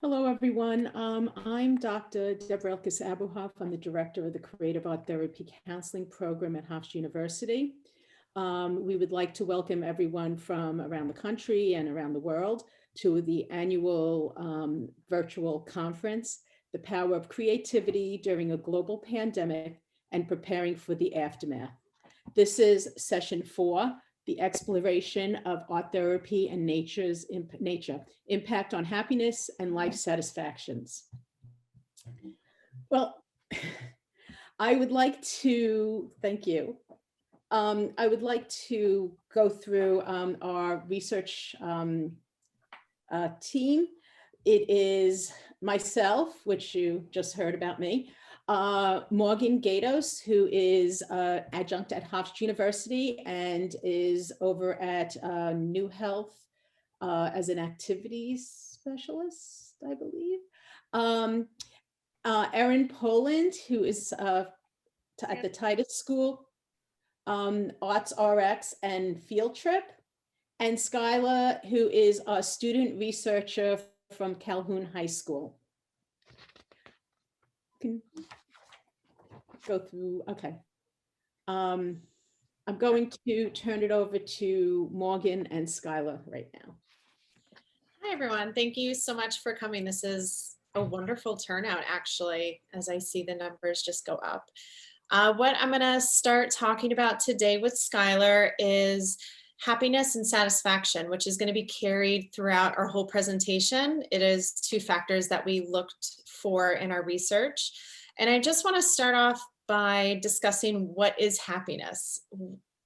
Hello, everyone. I'm Dr. Deborah Elkis-Abuhoff. I'm the director of the Creative Art Therapy Counseling Program at Hofstra University. We would like to welcome everyone from around the country and around the world to the annual virtual conference, The Power of Creativity During a Global Pandemic and Preparing for the Aftermath. This is session 4. The exploration of art therapy and nature's impact on happiness and life satisfactions. Well, I would like to, thank you. I would like to go through our research team. It is myself, which you just heard about me, Morgan Gaydos, who is adjunct at Hofstra University and is over at New Health as an activities specialist, I believe. Erin Poland, who is at the Titus School, Arts RX and Field Trip, and Skylar, who is a student researcher from Calhoun High School. Can go through, okay. I'm going to turn it over to Morgan and Skylar right now. Hi, everyone. Thank you so much for coming. This is a wonderful turnout, actually, as I see the numbers just go up. What I'm going to start talking about today with Skylar is happiness and satisfaction, which is going to be carried throughout our whole presentation. It is 2 factors that we looked for in our research. And I just want to start off by discussing what is happiness.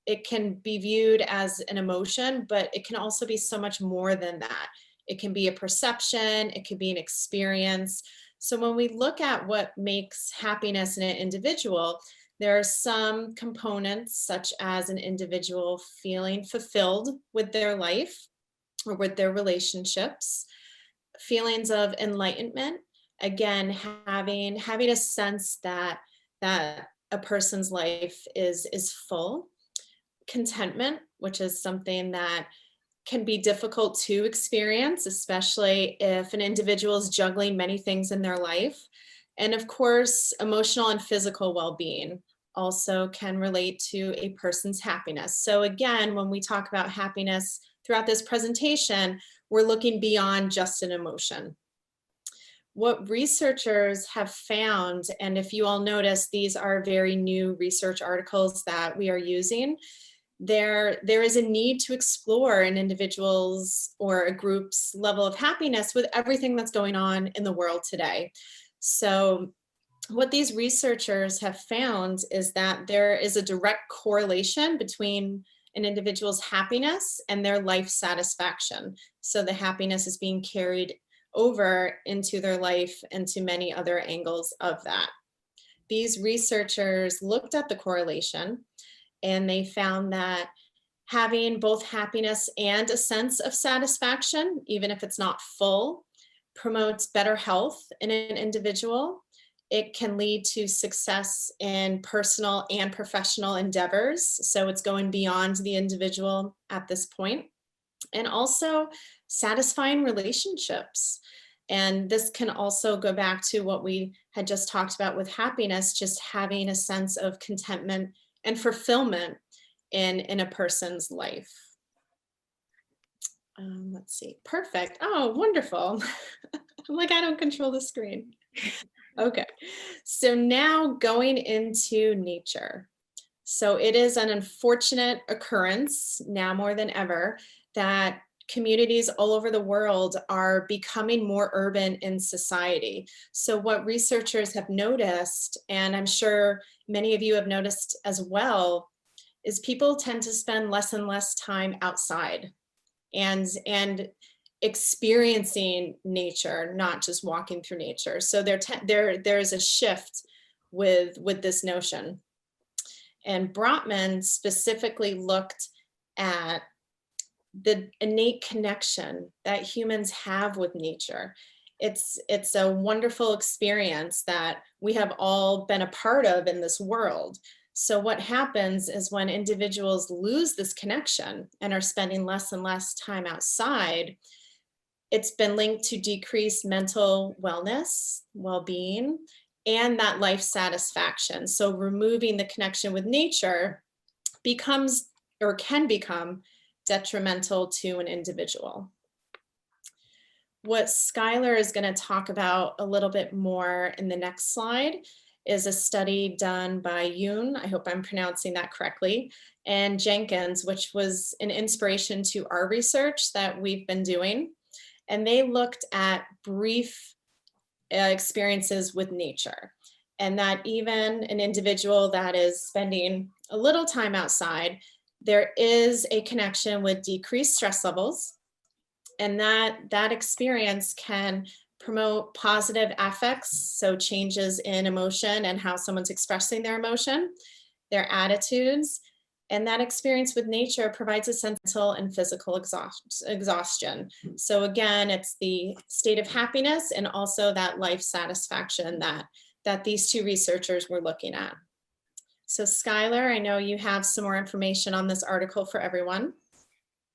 It can be viewed as an emotion, but it can also be so much more than that. It can be a perception, it can be an experience. So when we look at what makes happiness in an individual, there are some components such as an individual feeling fulfilled with their life or with their relationships, feelings of enlightenment, again, having a sense that a person's life is full, contentment, which is something that can be difficult to experience, especially if an individual is juggling many things in their life. And of course, emotional and physical well-being also can relate to a person's happiness. So again, when we talk about happiness throughout this presentation, we're looking beyond just an emotion. What researchers have found, and if you all notice, these are very new research articles that we are using, there is a need to explore an individual's or a group's level of happiness with everything that's going on in the world today. So what these researchers have found is that there is a direct correlation between an individual's happiness and their life satisfaction. So the happiness is being carried over into their life and to many other angles of that. These researchers looked at the correlation and they found that having both happiness and a sense of satisfaction, even if it's not full, promotes better health in an individual. It can lead to success in personal and professional endeavors. So it's going beyond the individual at this point. And also satisfying relationships. And this can also go back to what we had just talked about with happiness, just having a sense of contentment and fulfillment in a person's life. Let's see, perfect. Oh, wonderful. I'm like, I don't control the screen. Okay, so now going into nature. So it is an unfortunate occurrence now more than ever that communities all over the world are becoming more urban in society. So what researchers have noticed, and I'm sure many of you have noticed as well, is people tend to spend less and less time outside and experiencing nature, not just walking through nature. So there's a shift with this notion. And Bratman specifically looked at the innate connection that humans have with nature. It's a wonderful experience that we have all been a part of in this world. So what happens is when individuals lose this connection and are spending less and less time outside, It's been linked to decreased mental wellness, well-being, and that life satisfaction. So removing the connection with nature becomes or can become detrimental to an individual. What Skylar is going to talk about a little bit more in the next slide is a study done by Yuen, I hope I'm pronouncing that correctly, and Jenkins, which was an inspiration to our research that we've been doing. And they looked at brief experiences with nature, and that even an individual that is spending a little time outside, there is a connection with decreased stress levels, and that experience can promote positive affects, so changes in emotion and how someone's expressing their emotion, their attitudes, and that experience with nature provides a sense of mental and physical exhaustion. So again, it's the state of happiness and also that life satisfaction that these two researchers were looking at. So Skylar, I know you have some more information on this article for everyone.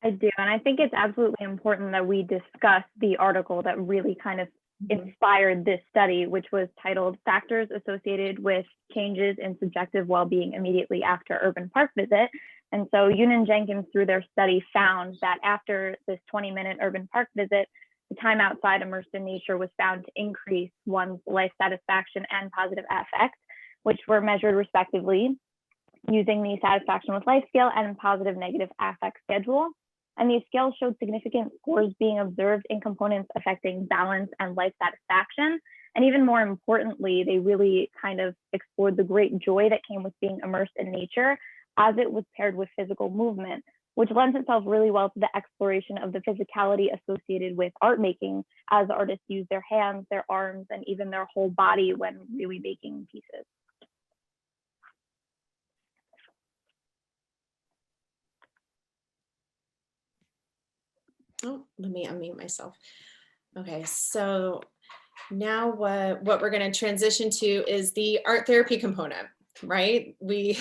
I do, and I think it's absolutely important that we discuss the article that really kind of inspired this study, which was titled Factors Associated with Changes in Subjective Well-Being Immediately After Urban Park Visit. And so Yuen and Jenkins, through their study, found that after this 20-minute urban park visit, the time outside immersed in nature was found to increase one's life satisfaction and positive affect, which were measured respectively using the satisfaction with life scale and positive negative affect schedule. And these scales showed significant scores being observed in components affecting balance and life satisfaction. And even more importantly, they really kind of explored the great joy that came with being immersed in nature as it was paired with physical movement, which lends itself really well to the exploration of the physicality associated with art making, as artists use their hands, their arms, and even their whole body when really making pieces. Oh, let me unmute myself. Okay, so now what we're going to transition to is the art therapy component, right? We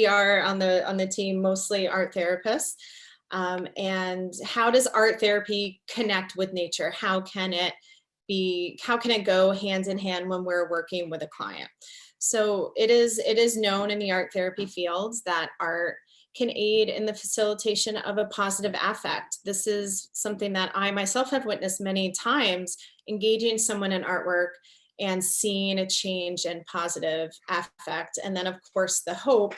are on the team mostly art therapists. And how does art therapy connect with nature? How can it go hand in hand when we're working with a client? So it is known in the art therapy fields that art can aid in the facilitation of a positive affect. This is something that I myself have witnessed many times, engaging someone in artwork and seeing a change in positive affect. And then of course, the hope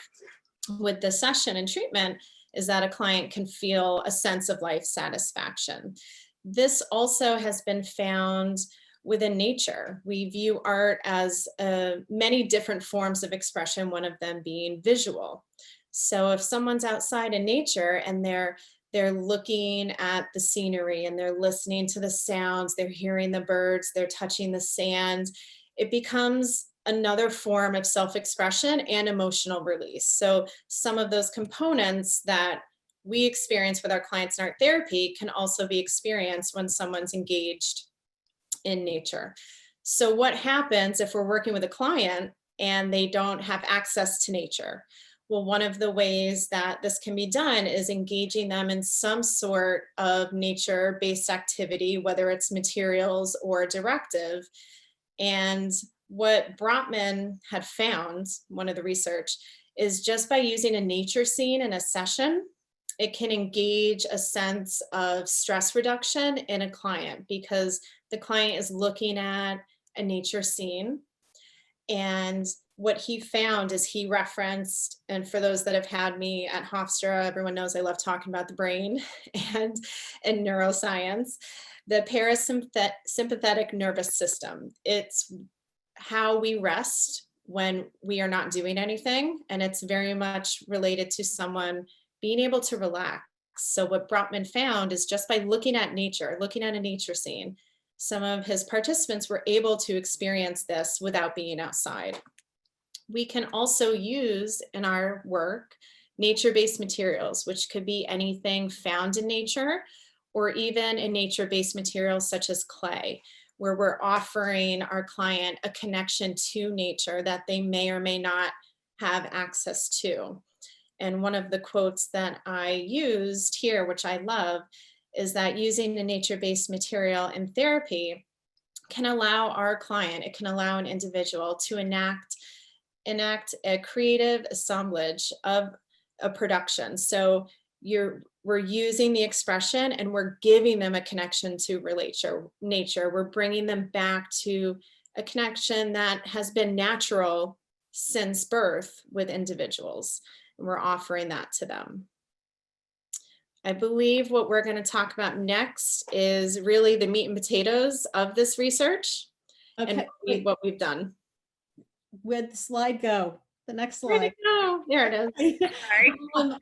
with the session and treatment is that a client can feel a sense of life satisfaction. This also has been found within nature. We view art as many different forms of expression, one of them being visual. So if someone's outside in nature and they're looking at the scenery and they're listening to the sounds, they're hearing the birds, they're touching the sand, it becomes another form of self-expression and emotional release. So some of those components that we experience with our clients in art therapy can also be experienced when someone's engaged in nature. So what happens if we're working with a client and they don't have access to nature? Well, one of the ways that this can be done is engaging them in some sort of nature-based activity, whether it's materials or directive. And what Bratman had found, one of the research, is just by using a nature scene in a session, it can engage a sense of stress reduction in a client because the client is looking at a nature scene. And what he found is he referenced, and for those that have had me at Hofstra, everyone knows I love talking about the brain and neuroscience, the parasympathetic nervous system. It's how we rest when we are not doing anything. And it's very much related to someone being able to relax. So what Bratman found is just by looking at nature, looking at a nature scene, some of his participants were able to experience this without being outside. We can also use in our work nature-based materials, which could be anything found in nature or even in nature-based materials such as clay, where we're offering our client a connection to nature that they may or may not have access to. And one of the quotes that I used here, which I love, is that using a nature-based material in therapy can allow our client, it can allow an individual to enact a creative assemblage of a production. So we're using the expression and we're giving them a connection to nature. We're bringing them back to a connection that has been natural since birth with individuals, and we're offering that to them. I believe what we're going to talk about next is really the meat and potatoes of this research and what we've done. Where'd the slide go? The next slide. Where'd it go? There it is.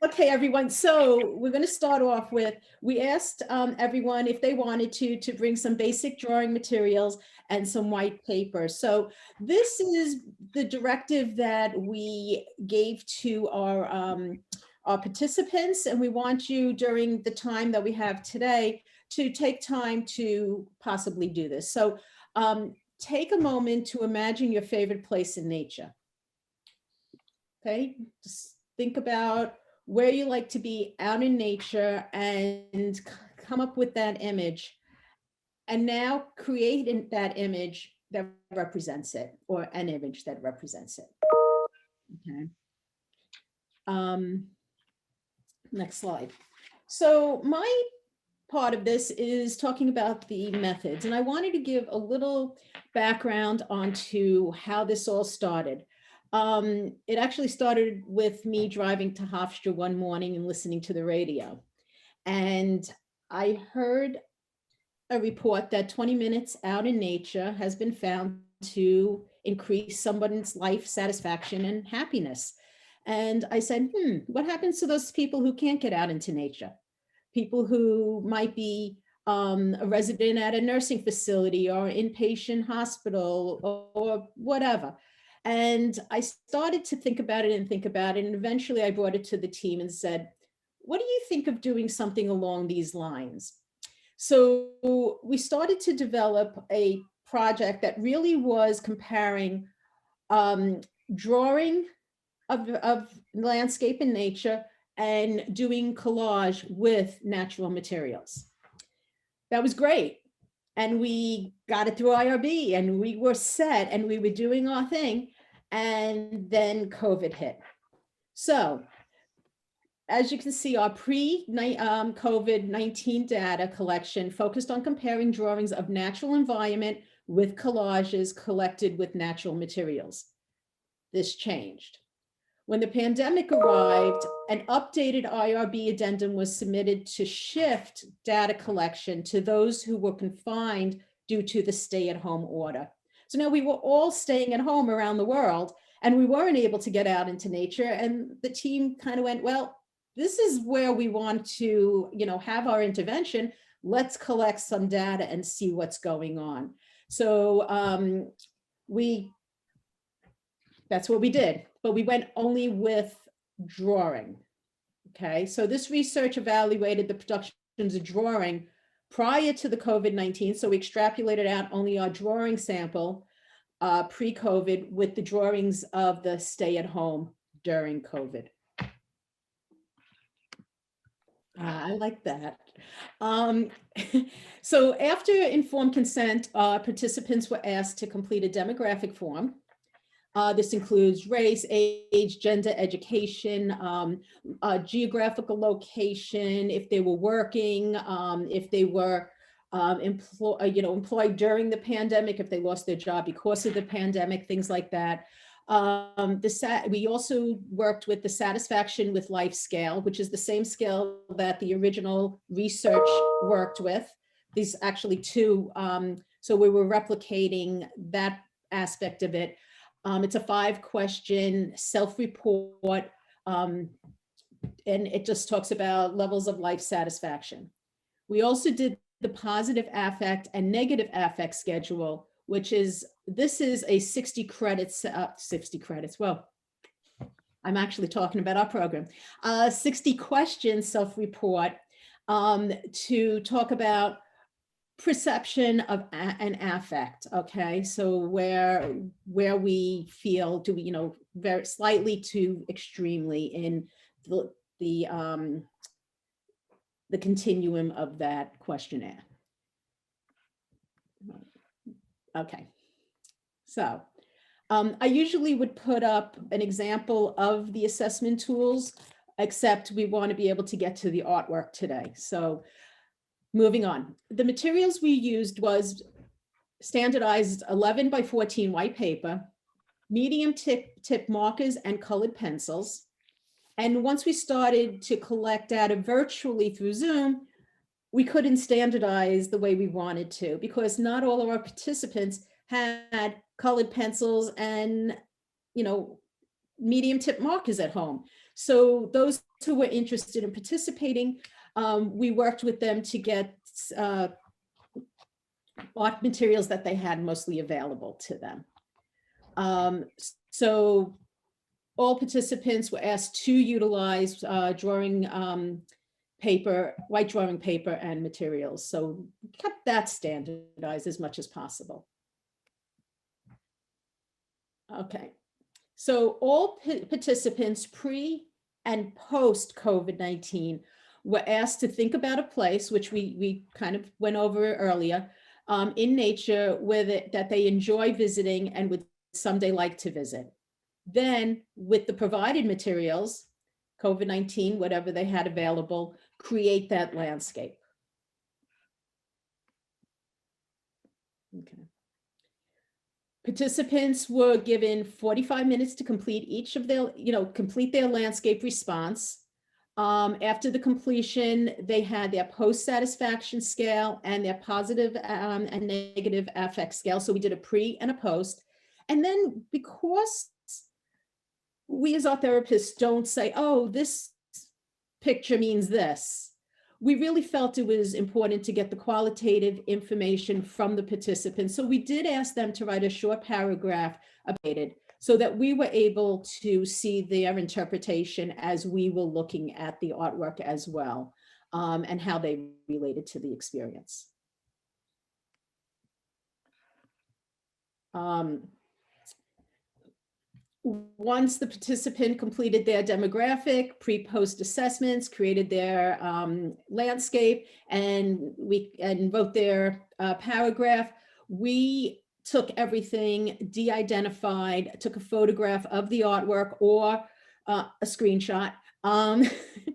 Okay, everyone. So we're going to start off with, we asked everyone if they wanted to bring some basic drawing materials and some white paper. So this is the directive that we gave to our participants, and we want you during the time that we have today to take time to possibly do this. So take a moment to imagine your favorite place in nature. Okay, just think about where you like to be out in nature and come up with that image. And now create that image that represents it, or an image that represents it. Okay. Next slide. So my part of this is talking about the methods, and I wanted to give a little background onto how this all started. It actually started with me driving to Hofstra one morning and listening to the radio. And I heard a report that 20 minutes out in nature has been found to increase someone's life satisfaction and happiness. And I said, what happens to those people who can't get out into nature? People who might be a resident at a nursing facility or inpatient hospital or whatever. And I started to think about it, and eventually I brought it to the team and said, what do you think of doing something along these lines? So we started to develop a project that really was comparing drawing of landscape and nature and doing collage with natural materials. That was great. And we got it through IRB and we were set and we were doing our thing. And then COVID hit. So as you can see, our pre-COVID-19 data collection focused on comparing drawings of natural environment with collages collected with natural materials. This changed. When the pandemic arrived, an updated IRB addendum was submitted to shift data collection to those who were confined due to the stay-at-home order. So now we were all staying at home around the world and we weren't able to get out into nature. And the team kind of went, well, this is where we want to, have our intervention. Let's collect some data and see what's going on. So that's what we did, but we went only with drawing. Okay, so this research evaluated the productions of drawing prior to the COVID-19. So we extrapolated out only our drawing sample pre-COVID with the drawings of the stay-at-home during COVID. I like that. So after informed consent, participants were asked to complete a demographic form. This includes race, age, gender, education, geographical location, if they were working, if they were employed during the pandemic, if they lost their job because of the pandemic, things like that. We also worked with the satisfaction with life scale, which is the same scale that the original research worked with. These actually two, so we were replicating that aspect of it. It's a 5-question self-report, and it just talks about levels of life satisfaction. We also did the positive affect and negative affect schedule, which is, this is a 60 credits, well, I'm actually talking about our program, 60 question self-report to talk about perception of an affect. Okay, so where we feel, do we, very slightly to extremely in the the continuum of that questionnaire. Okay, so I usually would put up an example of the assessment tools, except we want to be able to get to the artwork today. So moving on, the materials we used was standardized 11 by 14 white paper, medium tip markers and colored pencils. And once we started to collect data virtually through Zoom, we couldn't standardize the way we wanted to, because not all of our participants had colored pencils and, you know, medium tip markers at home. So those who were interested in participating, we worked with them to get art materials that they had mostly available to them. So all participants were asked to utilize drawing paper, white drawing paper and materials. So kept that standardized as much as possible. Okay, so all participants pre and post COVID-19 were asked to think about a place, which we kind of went over earlier, in nature that they enjoy visiting and would someday like to visit. Then with the provided materials, COVID-19, whatever they had available, create that landscape. Okay. Participants were given 45 minutes to complete each of their, complete their landscape response. After the completion, they had their post-satisfaction scale and their positive and negative affect scale. So we did a pre and a post. And then because we as art therapists don't say, oh, this picture means this, we really felt it was important to get the qualitative information from the participants. So we did ask them to write a short paragraph about it so that we were able to see their interpretation as we were looking at the artwork as well, and how they related to the experience. Once the participant completed their demographic, pre-post assessments, created their landscape, and wrote their paragraph, we took everything, de-identified, took a photograph of the artwork or a screenshot,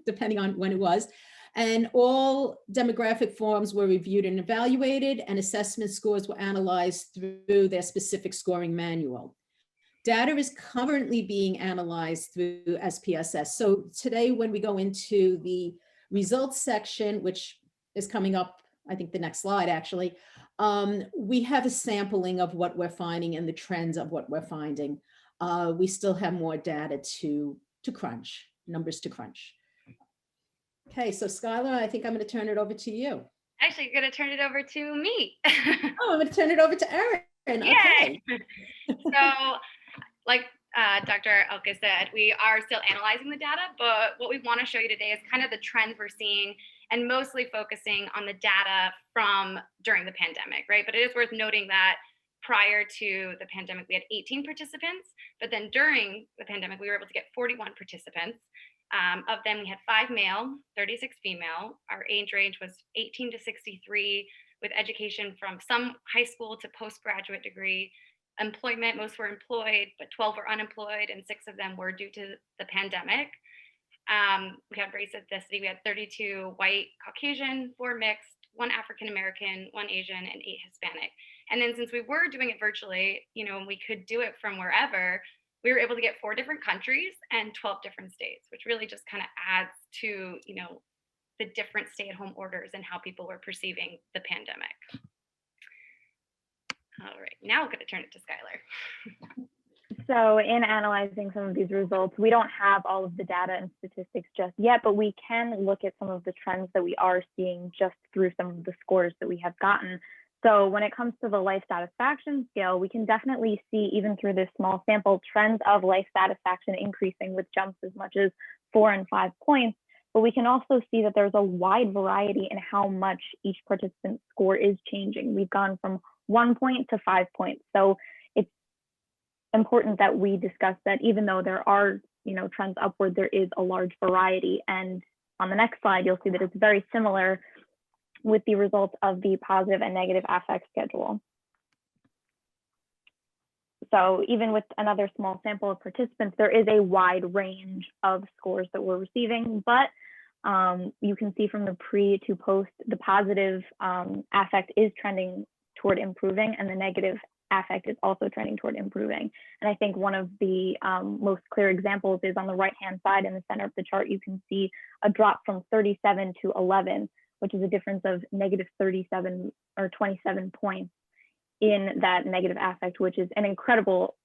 depending on when it was, and all demographic forms were reviewed and evaluated, and assessment scores were analyzed through their specific scoring manual. Data is currently being analyzed through SPSS. So today, when we go into the results section, which is coming up, I think the next slide actually, we have a sampling of what we're finding and the trends of what we're finding. We still have more data to crunch, numbers to crunch. Okay, so Skylar, I think I'm going to turn it over to you. Actually, you're going to turn it over to me. Oh, I'm going to turn it over to Erin. Okay. So, like Dr. Elkis said, we are still analyzing the data, but what we want to show you today is kind of the trends we're seeing, and mostly focusing on the data from during the pandemic, right? But it is worth noting that prior to the pandemic, we had 18 participants, but then during the pandemic, we were able to get 41 participants. Of them, we had 5 male, 36 female. Our age range was 18 to 63, with education from some high school to postgraduate degree. Employment, most were employed, but 12 were unemployed, and 6 of them were due to the pandemic. We had race ethnicity. We had 32 white, Caucasian, 4 mixed, 1 African American, 1 Asian, and 8 Hispanic. And then since we were doing it virtually, we could do it from wherever, we were able to get 4 different countries and 12 different states, which really just kind of adds to, the different stay-at-home orders and how people were perceiving the pandemic. All right, now I'm going to turn it to Skylar. So in analyzing some of these results, we don't have all of the data and statistics just yet, but we can look at some of the trends that we are seeing just through some of the scores that we have gotten. So when it comes to the life satisfaction scale, we can definitely see, even through this small sample, trends of life satisfaction increasing with jumps as much as 4 and 5 points. But we can also see that there's a wide variety in how much each participant's score is changing. We've gone from 1 point to 5 points. So it's important that we discuss that even though there are, trends upward, there is a large variety. And on the next slide, you'll see that it's very similar with the results of the positive and negative affect schedule. So even with another small sample of participants, there is a wide range of scores that we're receiving, but you can see from the pre to post, the positive affect is trending toward improving, and the negative affect is also trending toward improving. And I think one of the most clear examples is on the right-hand side in the center of the chart. You can see a drop from 37 to 11, which is a difference of negative 37 or 27 points in that negative affect, which is an incredible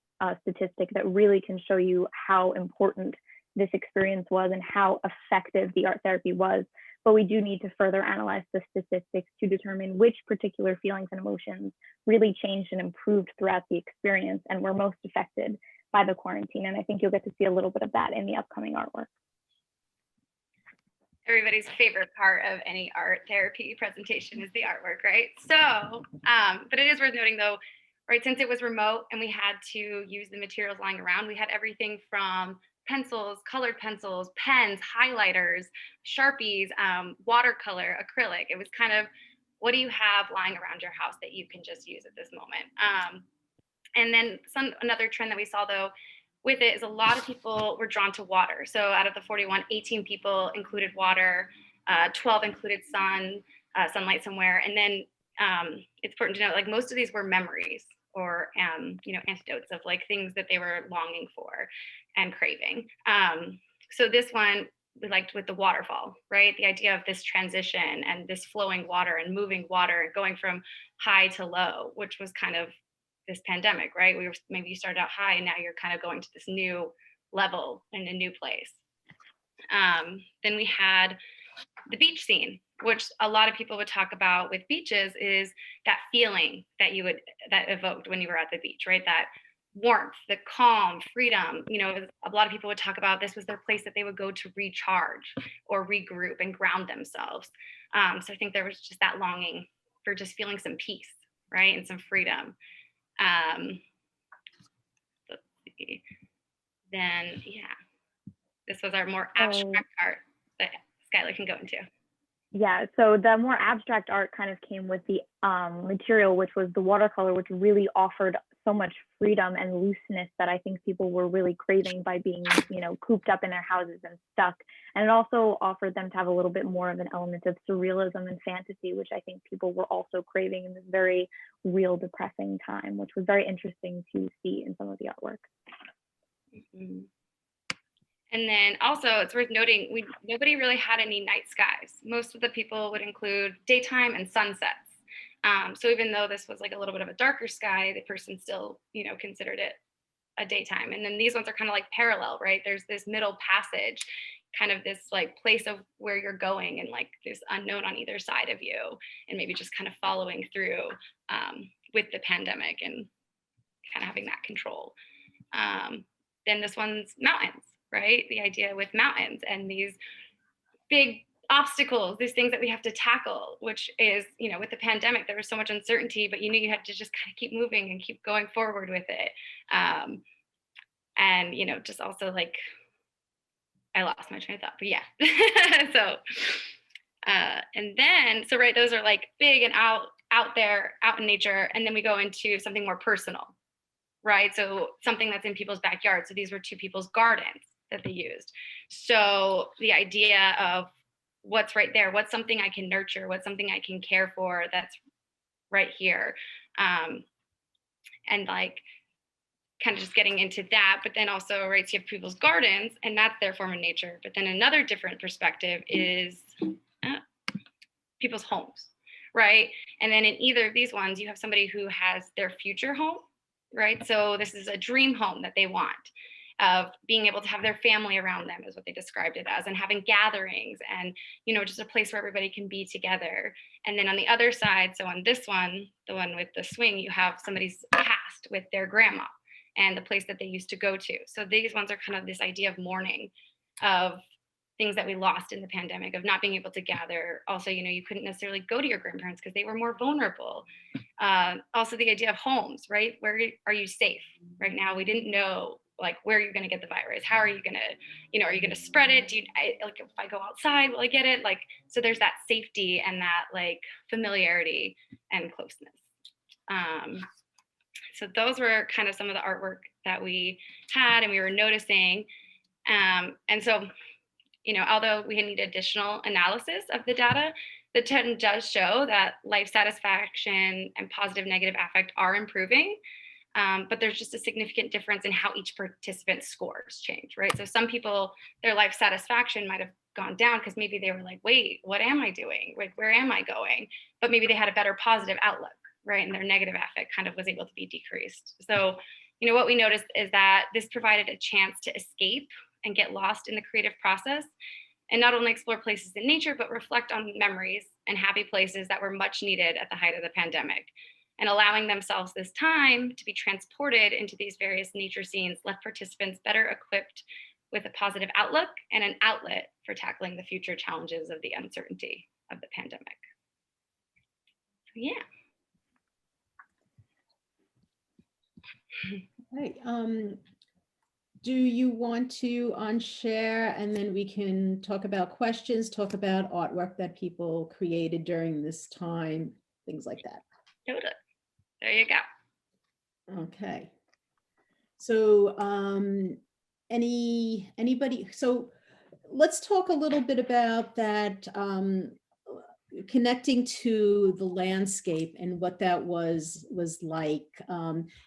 statistic that really can show you how important this experience was and how effective the art therapy was. But we do need to further analyze the statistics to determine which particular feelings and emotions really changed and improved throughout the experience and were most affected by the quarantine. And I think you'll get to see a little bit of that in the upcoming artwork. Everybody's favorite part of any art therapy presentation is the artwork, right? So, but it is worth noting though, right, since it was remote and we had to use the materials lying around, we had everything from pencils, colored pencils, pens, highlighters, Sharpies, watercolor, acrylic. It was kind of, what do you have lying around your house that you can just use at this moment? And then another trend that we saw though, with it is a lot of people were drawn to water. So out of the 41, 18 people included water, 12 included sunlight somewhere. And then it's important to note, like most of these were memories or, antidotes of like things that they were longing for and craving. So this one we liked with the waterfall, right? The idea of this transition and this flowing water and moving water and going from high to low, which was kind of this pandemic, right? Maybe you started out high and now you're kind of going to this new level in a new place. Then we had the beach scene, which a lot of people would talk about with beaches is that feeling that that evoked when you were at the beach, right? That warmth, the calm, freedom. A lot of people would talk about this was their place that they would go to recharge or regroup and ground themselves. So I think there was just that longing for just feeling some peace, right? And some freedom. Let's see. Then, this was our more abstract art that Skylar can go into. Yeah, so the more abstract art kind of came with the material, which was the watercolor, which really offered so much freedom and looseness that I think people were really craving by being, cooped up in their houses and stuck. And it also offered them to have a little bit more of an element of surrealism and fantasy, which I think people were also craving in this very real, depressing time, which was very interesting to see in some of the artwork. Mm-hmm. And then also it's worth noting, nobody really had any night skies. Most of the people would include daytime and sunsets. So even though this was like a little bit of a darker sky, the person still, considered it a daytime. And then these ones are kind of like parallel, right? There's this middle passage, kind of this like place of where you're going and like this unknown on either side of you, and maybe just kind of following through with the pandemic and kind of having that control. Then this one's mountains, right? The idea with mountains and these big obstacles, these things that we have to tackle, which is, with the pandemic, there was so much uncertainty, but you had to just kind of keep moving and keep going forward with it. And, just also like, I lost my train of thought, but yeah. So, and then, so right, those are like big and out there, out in nature. And then we go into something more personal, right? So something that's in people's backyard. So these were two people's gardens that they used. So the idea of what's right there, what's something I can nurture, what's something I can care for that's right here. And like kind of just getting into that, but then also, right, so you have people's gardens and that's their form of nature. But then another different perspective is people's homes, right? And then in either of these ones, you have somebody who has their future home, right? So this is a dream home that they want, of being able to have their family around them is what they described it as, and having gatherings and, just a place where everybody can be together. And then on the other side, so on this one, the one with the swing, you have somebody's past with their grandma and the place that they used to go to. So these ones are kind of this idea of mourning, of things that we lost in the pandemic, of not being able to gather. Also, you couldn't necessarily go to your grandparents because they were more vulnerable. Also the idea of homes, right? Where are you safe? Right now, we didn't know like, where are you going to get the virus? How are you going to, are you going to spread it? Like, if I go outside, will I get it? Like, so there's that safety and that like familiarity and closeness. So those were kind of some of the artwork that we had and we were noticing. And so, although we need additional analysis of the data, the trend does show that life satisfaction and positive negative affect are improving. But there's just a significant difference in how each participant's scores change, right? So some people, their life satisfaction might have gone down because maybe they were like, wait, what am I doing? Like, where am I going? But maybe they had a better positive outlook, right? And their negative affect kind of was able to be decreased. So, what we noticed is that this provided a chance to escape and get lost in the creative process and not only explore places in nature, but reflect on memories and happy places that were much needed at the height of the pandemic. And allowing themselves this time to be transported into these various nature scenes left participants better equipped with a positive outlook and an outlet for tackling the future challenges of the uncertainty of the pandemic. So, yeah. Right. Do you want to unshare and then we can talk about questions, talk about artwork that people created during this time, things like that? Totally. There you go. Okay. So anybody, so let's talk a little bit about that, connecting to the landscape and what that was like.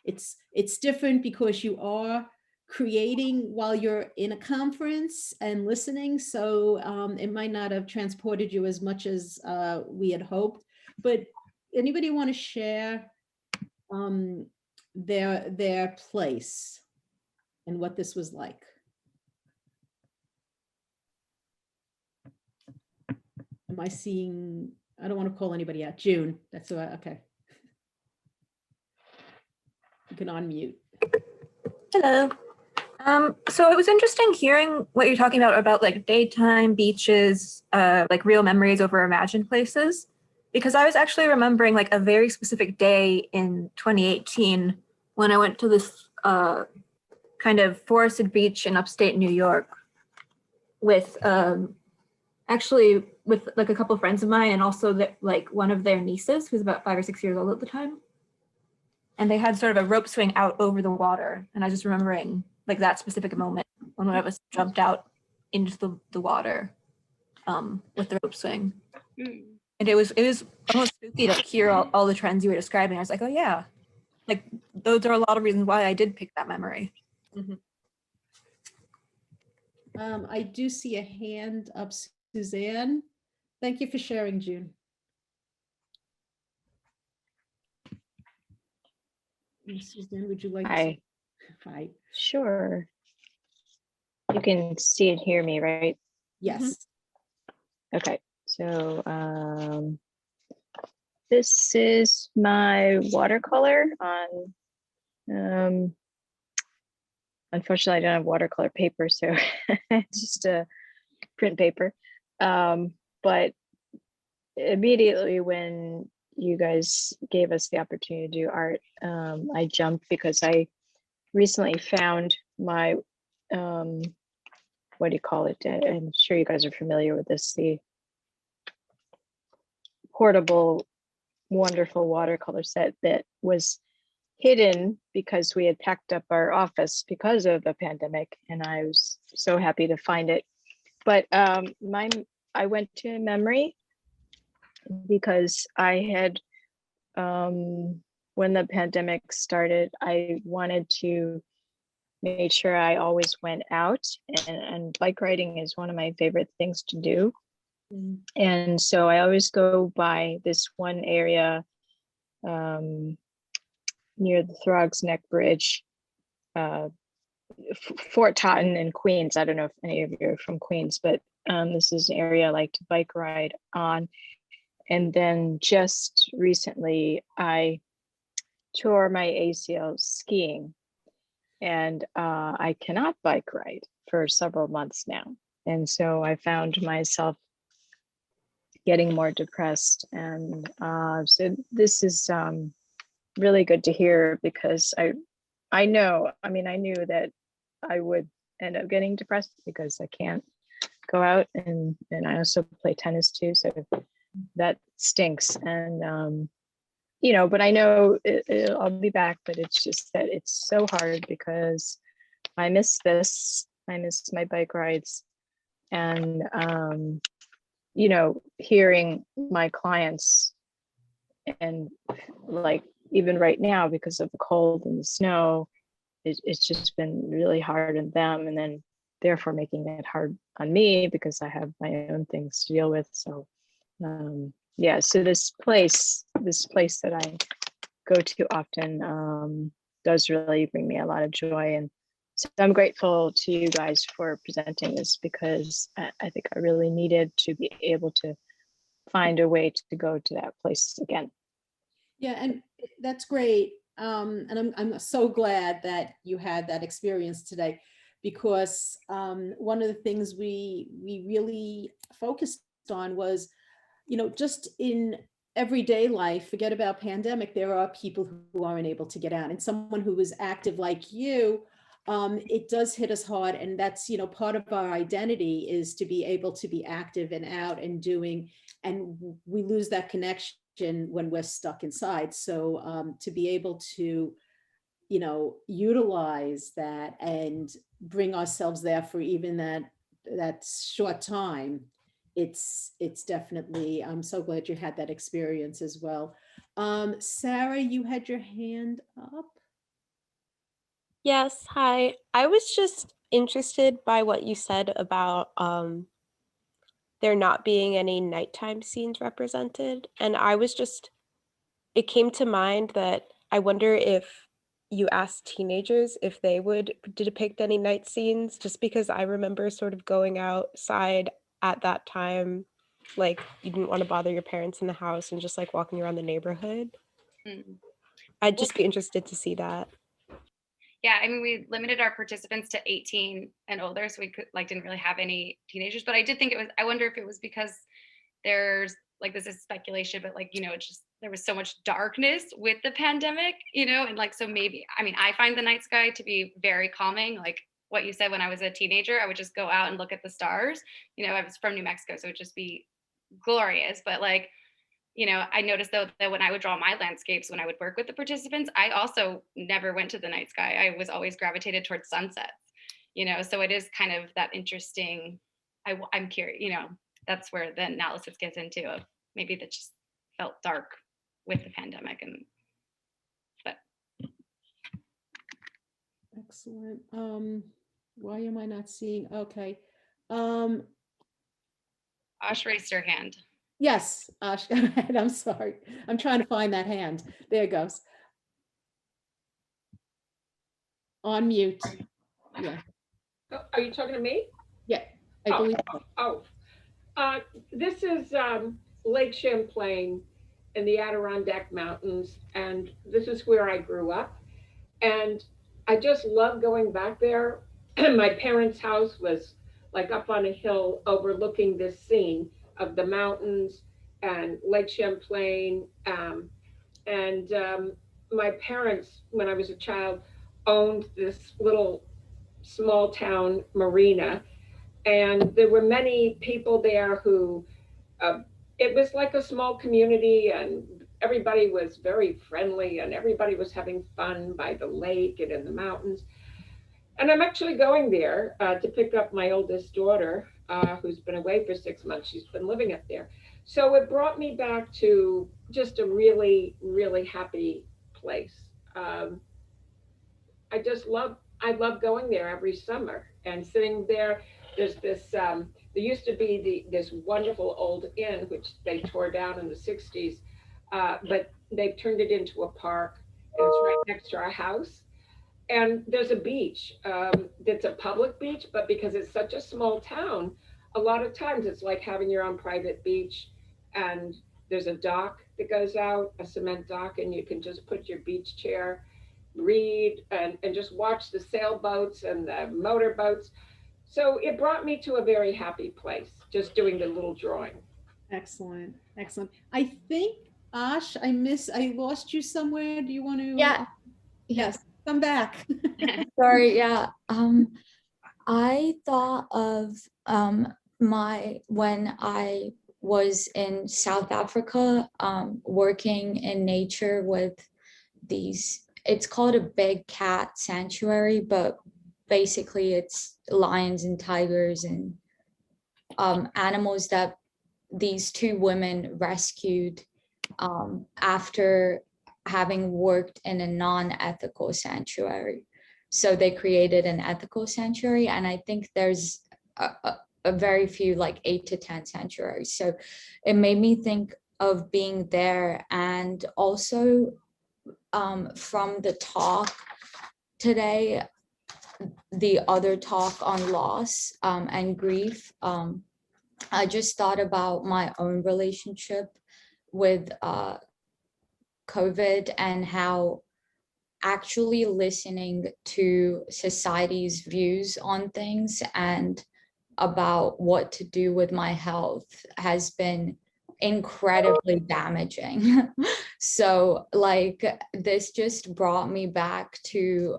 It's different because you are creating while you're in a conference and listening, so it might not have transported you as much as we had hoped. But anybody want to share their place and what this was like? Am I seeing? I don't want to call anybody out. June, that's okay. You can unmute. Hello. So it was interesting hearing what you're talking about like daytime beaches, like real memories over imagined places, because I was actually remembering like a very specific day in 2018 when I went to this kind of forested beach in upstate New York with actually with like a couple of friends of mine and also like one of their nieces who's about 5 or 6 years old at the time. And they had sort of a rope swing out over the water. And I was just remembering like that specific moment when I was jumped out into the water with the rope swing. Mm. And it was almost spooky to hear all the trends you were describing. I was like, oh yeah, like those are a lot of reasons why I did pick that memory. Mm-hmm. I do see a hand up, Suzanne. Thank you for sharing, June. Suzanne, would you like Hi. to? Hi. Sure. You can see and hear me, right? Yes. Okay. So this is my watercolor on, unfortunately I don't have watercolor paper, so it's just a print paper. But immediately when you guys gave us the opportunity to do art, I jumped because I recently found my, what do you call it? I'm sure you guys are familiar with this, the portable, wonderful watercolor set that was hidden because we had packed up our office because of the pandemic, and I was so happy to find it. But I went to memory because I had, when the pandemic started, I wanted to make sure I always went out, and bike riding is one of my favorite things to do. Mm. And so I always go by this one area near the Throgs Neck Bridge, Fort Totten in Queens. I don't know if any of you are from Queens, but this is an area I like to bike ride on. And then just recently, I tore my ACL skiing, and I cannot bike ride for several months now. And so I found myself getting more depressed. And so this is really good to hear, because I knew that I would end up getting depressed because I can't go out, and I also play tennis too, so that stinks. And you know, but I know I'll be back, but it's just that it's so hard because I miss this. I miss my bike rides, and you know, hearing my clients, and like even right now because of the cold and the snow, it's just been really hard on them, and then therefore making it hard on me because I have my own things to deal with. So yeah, so this place that I go to often does really bring me a lot of joy. And so I'm grateful to you guys for presenting this, because I think I really needed to be able to find a way to go to that place again. Yeah, and that's great. And I'm so glad that you had that experience today, because one of the things we really focused on was, you know, just in everyday life, forget about pandemic, there are people who aren't able to get out, and someone who is active like you, it does hit us hard. And that's, you know, part of our identity is to be able to be active and out and doing, and we lose that connection when we're stuck inside. So to be able to, you know, utilize that and bring ourselves there for even that short time, it's definitely, I'm so glad you had that experience as well. Sarah, you had your hand up. Yes, hi. I was just interested by what you said about there not being any nighttime scenes represented. And it came to mind that I wonder if you asked teenagers if they would depict any night scenes, just because I remember sort of going outside at that time, like you didn't want to bother your parents in the house and just like walking around the neighborhood. Mm. I'd just be interested to see that. Yeah, I mean, we limited our participants to 18 and older, so we didn't really have any teenagers. But I did think I wonder if it was because there's this is speculation, but you know, it's just there was so much darkness with the pandemic, you know, and so maybe, I mean, I find the night sky to be very calming. Like what you said, when I was a teenager, I would just go out and look at the stars. You know, I was from New Mexico, so it would just be glorious. But you know, I noticed though that when I would draw my landscapes, when I would work with the participants, I also never went to the night sky. I was always gravitated towards sunsets, you know, so it is kind of that interesting, I'm curious, you know, that's where the analysis gets into of maybe that just felt dark with the pandemic. But Excellent. Why am I not seeing? Okay. Ash raised her hand. Yes, Ash, go ahead. I'm sorry. I'm trying to find that hand. There it goes. On mute. Yeah. Are you talking to me? Yeah, I believe so. This is Lake Champlain in the Adirondack Mountains, and this is where I grew up. And I just love going back there. My parents' house was up on a hill overlooking this scene of the mountains and Lake Champlain. My parents, when I was a child, owned this little small town marina. And there were many people there who, it was like a small community, and everybody was very friendly, and everybody was having fun by the lake and in the mountains. And I'm actually going there to pick up my oldest daughter, who's been away for 6 months. She's been living up there. So it brought me back to just a really, really happy place. I love going there every summer and sitting there. There's this, there used to be this wonderful old inn, which they tore down in the 60s, but they've turned it into a park, and it's right next to our house. And there's a beach that's a public beach, but because it's such a small town, a lot of times it's like having your own private beach. And there's a dock that goes out, a cement dock, and you can just put your beach chair, read, and just watch the sailboats and the motorboats. So it brought me to a very happy place, just doing the little drawing. Excellent. Excellent. I think, Ash, I lost you somewhere. Do you want to? Yeah. Yes. Come back. Sorry, yeah. I thought of when I was in South Africa, working in nature with these, it's called a big cat sanctuary, but basically it's lions and tigers and animals that these two women rescued after having worked in a non-ethical sanctuary. So they created an ethical sanctuary, and I think there's a very few, like 8 to 10 sanctuaries. So it made me think of being there, and also from the talk today, the other talk on loss and grief, I just thought about my own relationship with COVID and how actually listening to society's views on things and about what to do with my health has been incredibly damaging. So like this just brought me back to,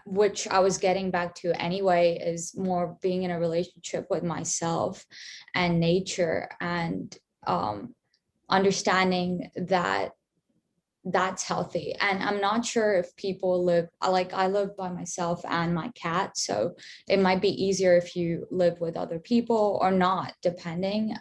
which I was getting back to anyway, is more being in a relationship with myself and nature, and understanding that that's healthy. And I'm not sure if people live, like I live by myself and my cat, so it might be easier if you live with other people or not, depending.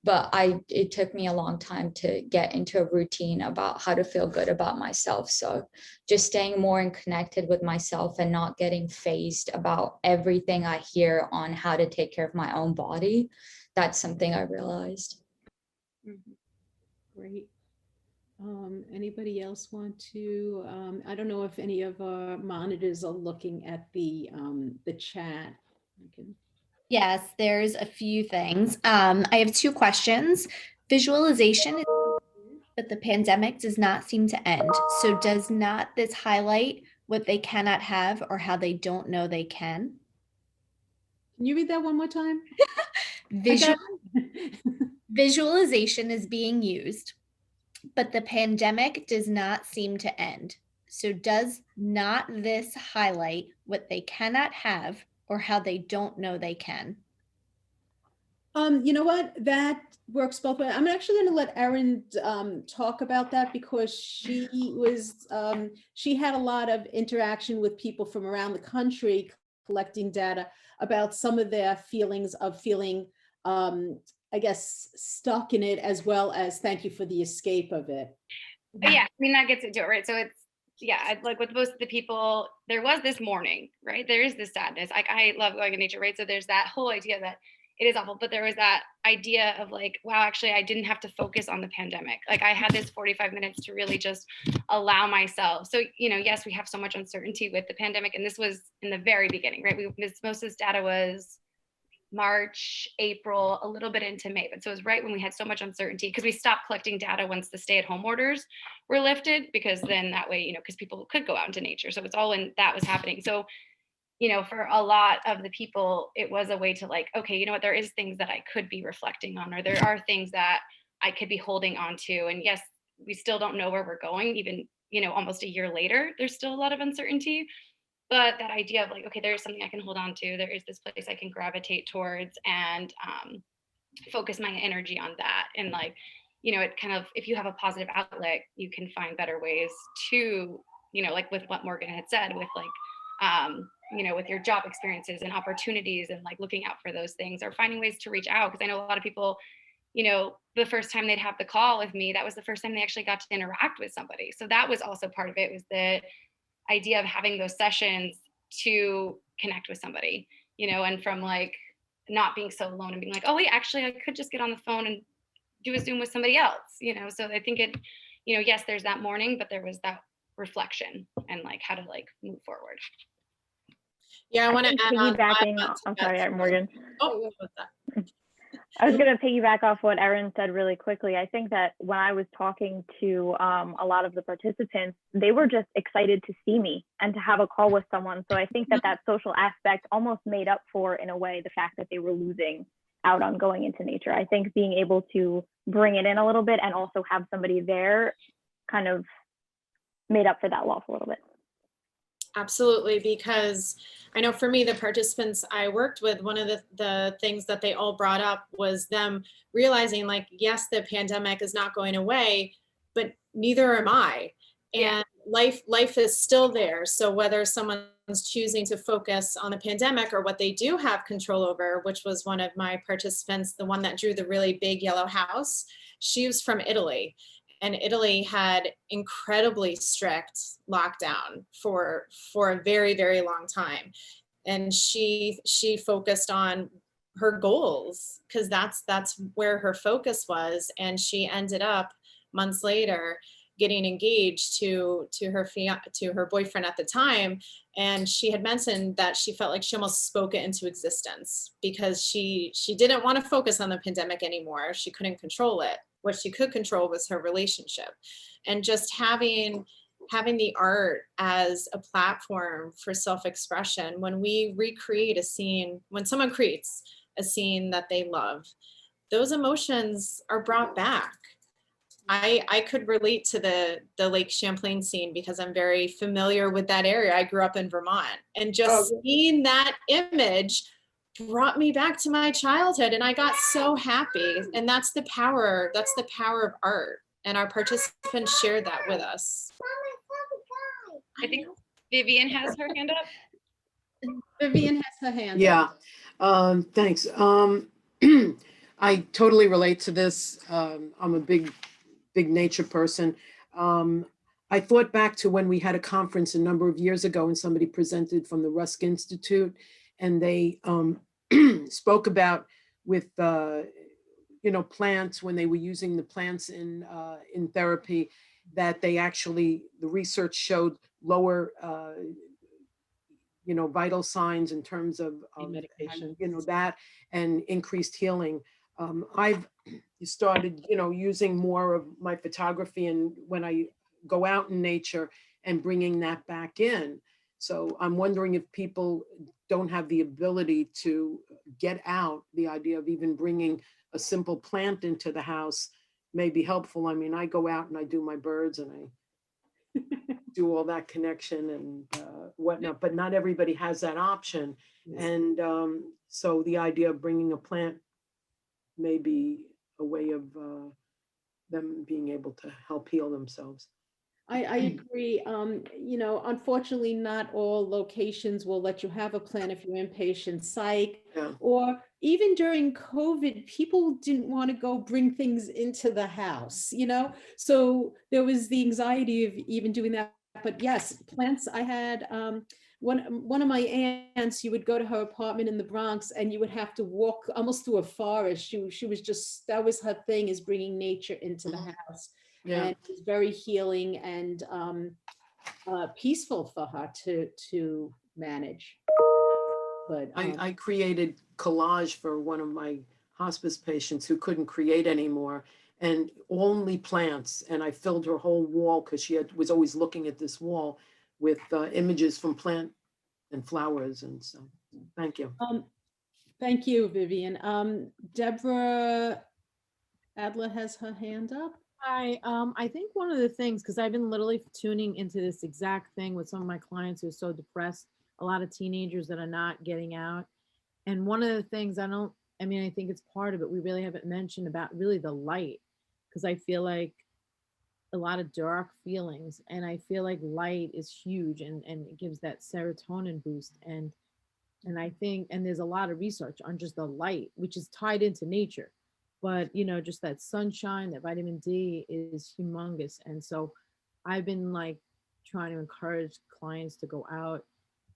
But it took me a long time to get into a routine about how to feel good about myself. So just staying more and connected with myself and not getting phased about everything I hear on how to take care of my own body. That's something I realized. Great. Anybody else want to, I don't know if any of our monitors are looking at the chat. Yes, there's a few things. I have 2 questions. Visualization, but the pandemic does not seem to end. So does not this highlight what they cannot have or how they don't know they can? Can you read that one more time? Visualization is being used, but the pandemic does not seem to end. So does not this highlight what they cannot have or how they don't know they can? You know what? That works both ways. I'm actually going to let Erin talk about that, because she was she had a lot of interaction with people from around the country collecting data about some of their feelings of feeling, I guess, stuck in it, as well as thank you for the escape of it. Yeah, I mean, that gets into it, right? So it's, yeah, like with most of the people, there was this mourning, right? There is this sadness. Like I love going in nature, right? So there's that whole idea that it is awful, but there was that idea of like, wow, actually, I didn't have to focus on the pandemic. Like I had this 45 minutes to really just allow myself. So, you know, yes, we have so much uncertainty with the pandemic, and this was in the very beginning, right? Most of this data was March, April, a little bit into May. But so it was right when we had so much uncertainty, because we stopped collecting data once the stay-at-home orders were lifted, because then that way, you know, because people could go out into nature. So it's all when that was happening. So, you know, for a lot of the people, it was a way to like, okay, you know what, there is things that I could be reflecting on, or there are things that I could be holding on to. And yes, we still don't know where we're going, even, you know, almost a year later, there's still a lot of uncertainty. But that idea of like, okay, there is something I can hold on to, there is this place I can gravitate towards, and focus my energy on that. And like, you know, it kind of, if you have a positive outlet, you can find better ways to, you know, like with what Morgan had said, with like, you know, with your job experiences and opportunities, and like looking out for those things, or finding ways to reach out. Because I know a lot of people, you know, the first time they'd have the call with me, that was the first time they actually got to interact with somebody. So that was also part of it, was the idea of having those sessions to connect with somebody, you know, and from like not being so alone and being like, oh wait, actually I could just get on the phone and do a Zoom with somebody else, you know. So I think it, you know, yes, there's that mourning, but there was that reflection and like how to like move forward. Yeah, I want to add on. I'm sorry, Morgan. Oh, what's that? I was going to piggyback off what Erin said really quickly. I think that when I was talking to a lot of the participants, they were just excited to see me and to have a call with someone. So I think that that social aspect almost made up for, in a way, the fact that they were losing out on going into nature. I think being able to bring it in a little bit and also have somebody there kind of made up for that loss a little bit. Absolutely, because I know for me, the participants I worked with, one of the things that they all brought up was them realizing, like, yes, the pandemic is not going away, but neither am I. Yeah. And life is still there. So whether someone's choosing to focus on the pandemic or what they do have control over, which was one of my participants, the one that drew the really big yellow house, she was from Italy. And Italy had incredibly strict lockdown for a very, very long time. And she focused on her goals because that's where her focus was. And she ended up months later getting engaged to her boyfriend at the time. And she had mentioned that she felt like she almost spoke it into existence because she didn't want to focus on the pandemic anymore. She couldn't control it. What she could control was her relationship. And just having the art as a platform for self-expression, when we recreate a scene, when someone creates a scene that they love, those emotions are brought back. I could relate to the Lake Champlain scene because I'm very familiar with that area. I grew up in Vermont, and just seeing that image brought me back to my childhood, and I got so happy. And that's the power of art, and our participants shared that with us. I think Vivian has her hand up. Vivian has her hand Yeah, up. thanks. I totally relate to this. I'm a big nature person. I thought back to when we had a conference a number of years ago and somebody presented from the Rusk Institute, and they spoke about with plants, when they were using the plants in therapy, that they actually, the research showed lower vital signs in terms of medication, that, and increased healing. I've started using more of my photography, and when I go out in nature and bringing that back in. So I'm wondering if people don't have the ability to get out, the idea of even bringing a simple plant into the house may be helpful. I mean, I go out and I do my birds and I do all that connection and whatnot, but not everybody has that option. Yes. And so the idea of bringing a plant may be a way of them being able to help heal themselves. I agree. Unfortunately, not all locations will let you have a plan if you're inpatient psych. Yeah. Or even during COVID, people didn't want to go bring things into the house, So there was the anxiety of even doing that. But yes, plants, I had one of my aunts, you would go to her apartment in the Bronx and you would have to walk almost through a forest. She was just, that was her thing, is bringing nature into the house. Yeah. And it was very healing and peaceful for her to manage. But I created collage for one of my hospice patients who couldn't create anymore, and only plants. And I filled her whole wall because she was always looking at this wall with images from plant and flowers. And so, thank you. Thank you, Vivian. Deborah Adler has her hand up. Hi, I think one of the things, because I've been literally tuning into this exact thing with some of my clients who are so depressed, a lot of teenagers that are not getting out. And one of the things I think it's part of it, we really haven't mentioned about really the light, because I feel like a lot of dark feelings, and I feel like light is huge and it gives that serotonin boost. And I think, and there's a lot of research on just the light, which is tied into nature. But, just that sunshine, that vitamin D is humongous. And so I've been like trying to encourage clients to go out,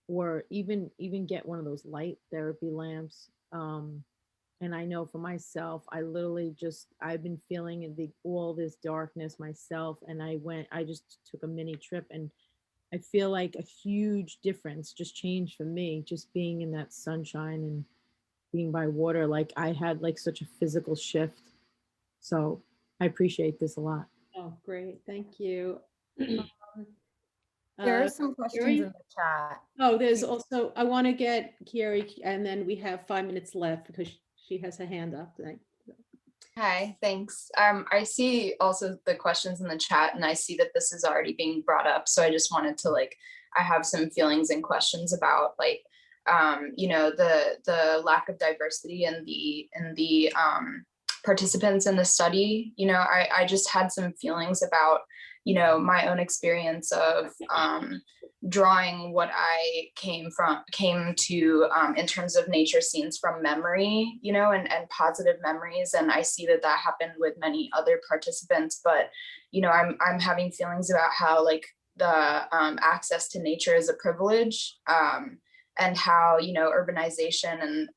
or even get one of those light therapy lamps. And I know for myself, I've been feeling all this darkness myself. And I just took a mini trip, and I feel like a huge difference just changed for me, just being in that sunshine and being by water. Like I had like such a physical shift. So I appreciate this a lot. Oh, great. Thank you. There are some questions Gary? in the chat. Oh, there's also, I want to get Gary, and then we have 5 minutes left because she has her hand up. Hi, thanks. I see also the questions in the chat, and I see that this is already being brought up. So I just wanted to I have some feelings and questions about the lack of diversity in the participants in the study. I just had some feelings about, my own experience of drawing what I came to in terms of nature scenes from memory, and positive memories. And I see that happened with many other participants, but, I'm having feelings about how the access to nature is a privilege, and how, urbanization and,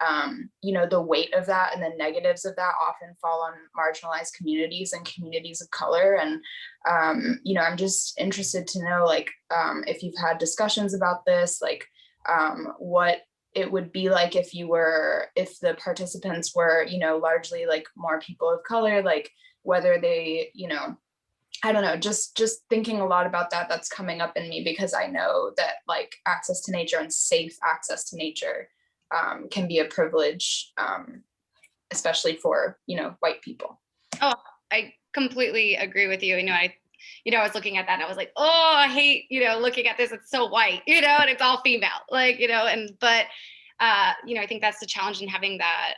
the weight of that and the negatives of that often fall on marginalized communities and communities of color. And, I'm just interested to know, if you've had discussions about this, what it would be like if the participants were, largely more people of color, whether they, I don't know, just thinking a lot about that. That's coming up in me because I know that access to nature and safe access to nature can be a privilege, especially for, white people. Oh, I completely agree with you. I was looking at that and I was like, oh, I hate, looking at this. It's so white, and it's all female, but I think that's the challenge in having that,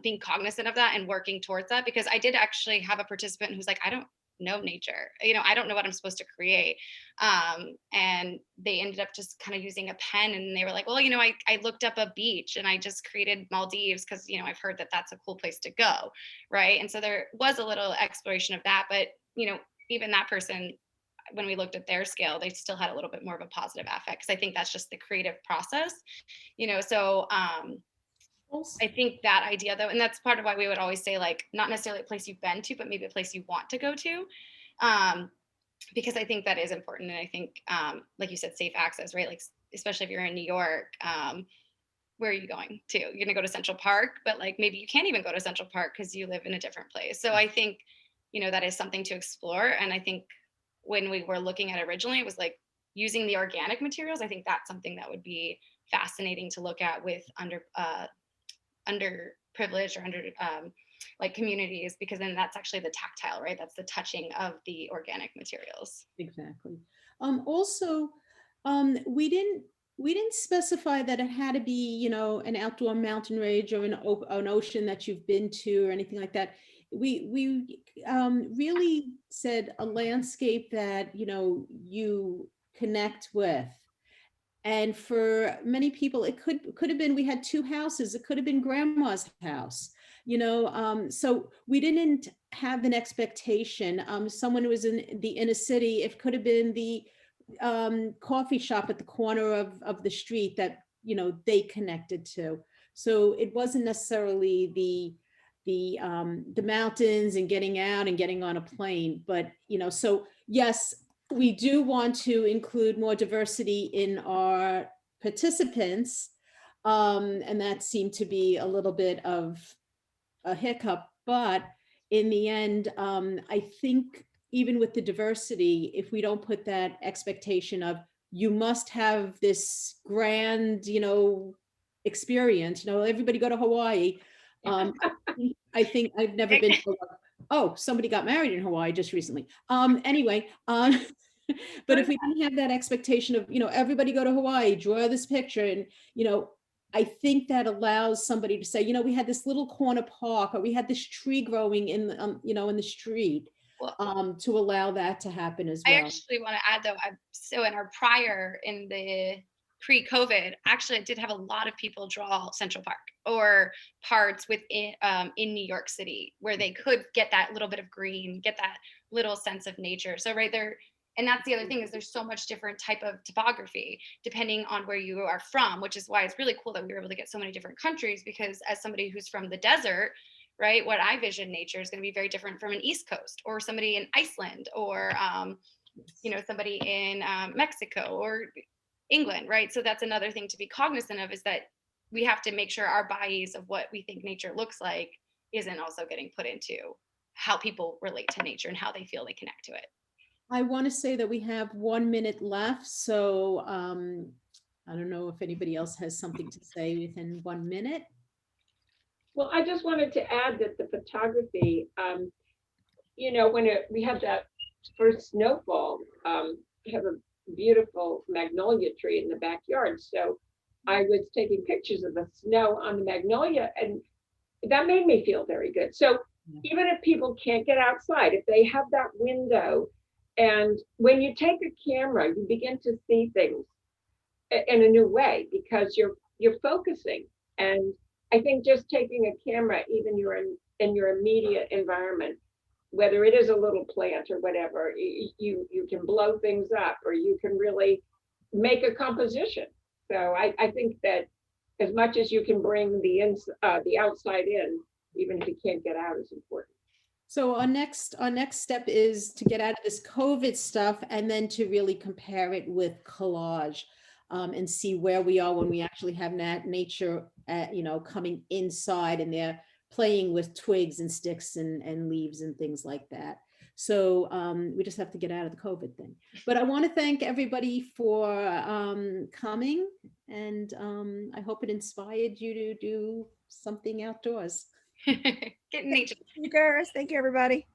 being cognizant of that and working towards that, because I did actually have a participant who's like, I don't know nature, I don't know what I'm supposed to create. And they ended up just kind of using a pen, and they were like, well, I looked up a beach and I just created Maldives because, I've heard that that's a cool place to go. Right. And so there was a little exploration of that, but, even that person, when we looked at their scale, they still had a little bit more of a positive affect, because I think that's just the creative process, so I think that idea though, and that's part of why we would always say not necessarily a place you've been to, but maybe a place you want to go to, because I think that is important. And I think, like you said, safe access, right? Especially if you're in New York, where are you going to? You're going to go to Central Park, but maybe you can't even go to Central Park because you live in a different place. So I think, that is something to explore. And I think when we were looking at it originally, it was using the organic materials. I think that's something that would be fascinating to look at with underprivileged or under communities, because then that's actually the tactile, right? That's the touching of the organic materials. Exactly. Also, we didn't specify that it had to be, an outdoor mountain range or an ocean that you've been to or anything like that. We really said a landscape that, you connect with. And for many people, it could have been, we had two houses. It could have been grandma's house, so we didn't have an expectation. Someone who was in the inner city, it could have been the coffee shop at the corner of the street that, they connected to. So it wasn't necessarily the mountains and getting out and getting on a plane, but, so yes, we do want to include more diversity in our participants. And that seemed to be a little bit of a hiccup, but in the end, I think even with the diversity, if we don't put that expectation of you must have this grand, experience, everybody go to Hawaii. I think I've never been to, oh, somebody got married in Hawaii just recently. Anyway, but if we didn't have that expectation of, everybody go to Hawaii, draw this picture, and, I think that allows somebody to say, we had this little corner park, or we had this tree growing in the, in the street, to allow that to happen as well. I actually want to add though, so in our in the pre-COVID, actually I did have a lot of people draw Central Park or parts within in New York City where they could get that little bit of green, get that little sense of nature. So right there, and that's the other thing, is there's so much different type of topography depending on where you are from, which is why it's really cool that we were able to get so many different countries, because as somebody who's from the desert, right, what I vision nature is going to be very different from an East Coast or somebody in Iceland or somebody in Mexico or England, right? So that's another thing to be cognizant of, is that we have to make sure our bias of what we think nature looks like isn't also getting put into how people relate to nature and how they feel they connect to it. I want to say that we have 1 minute left, so I don't know if anybody else has something to say within 1 minute. Well, I just wanted to add that the photography, when we had that first snowfall, we have a beautiful magnolia tree in the backyard. So I was taking pictures of the snow on the magnolia, and that made me feel very good. So even if people can't get outside, if they have that window, and when you take a camera, you begin to see things in a new way because you're focusing. And I think just taking a camera, even you're in your immediate environment, whether it is a little plant or whatever, you can blow things up, or you can really make a composition. So I think that as much as you can bring the outside in, even if you can't get out, is important. So our next step is to get out of this COVID stuff and then to really compare it with collage, and see where we are when we actually have nature, coming inside, and they're playing with twigs and sticks and leaves and things like that. So we just have to get out of the COVID thing. But I want to thank everybody for coming, and I hope it inspired you to do something outdoors. Get in nature. Thank you, girls. Thank you, everybody.